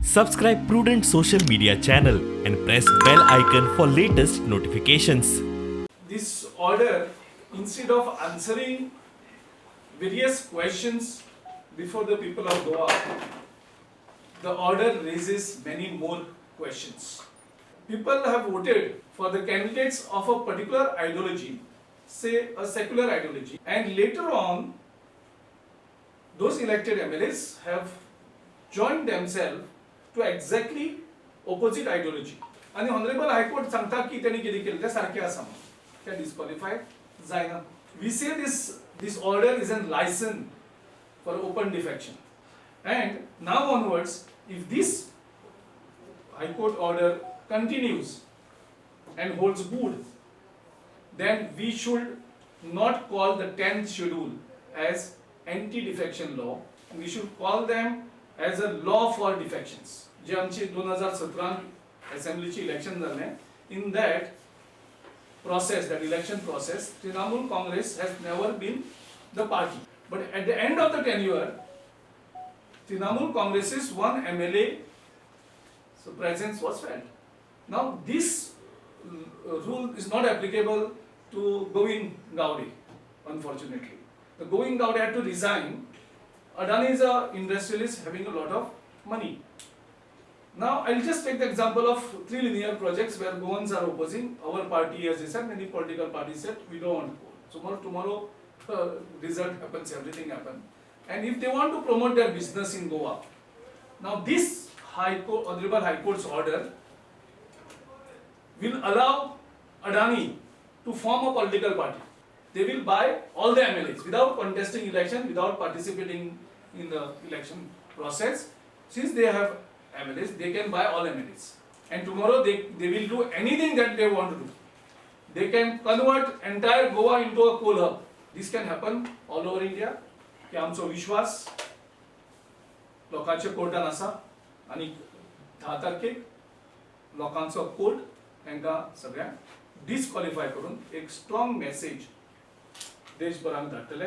Subscribe Prudent social media channel and press bell icon for latest notifications. This order, instead of answering various questions before the people of Goa, the order raises many more questions. People have voted for the candidates of a particular ideology, say a secular ideology, and later on, those elected MLAs have joined themselves to exactly opposite ideology. And the Honorable High Court सांगता की त्यांनी किती केलं ते सारखे आसा ते disqualified जायना. We say this order is a license for open defection. And now onwards, if this High Court order continues and holds good, then we should not call the 10th schedule as anti-defection law. We should call them as a law for defections. जे आमची 2017 असेंब्लीची election जाले, in that process, that election process, Trinamool Congress has never been the party. But at the end of the tenure, Trinamool Congress's one MLA so presence was felt. Now this rule is not applicable to Govind Gowde, unfortunately. The Govind Gowde had to resign. Adani is an industrialist having a lot of money. Now I'll just take the example of three linear projects where Goans are opposing. Our party, as I said, many political parties said we don't want coal. Tomorrow result happens, everything happens. And if they want to promote their business in Goa, now this Honorable High Court's order will allow Adani to form a political party. They will buy all the MLAs without contesting election, without participating in the election process. Since they have MLAs, they can buy all MLAs. And tomorrow they will do anything that they want to do. They can convert entire Goa into a coal hub. This can happen all over India. की आमचो विश्वास लोकांच्या कोर्टान आसा आणि 10 तारखेक लोकांचो court तांकां सगळ्यांक डिस्क्वॉलिफाय करून एक स्ट्रॉंग मेसेज देशभराक धाडटले.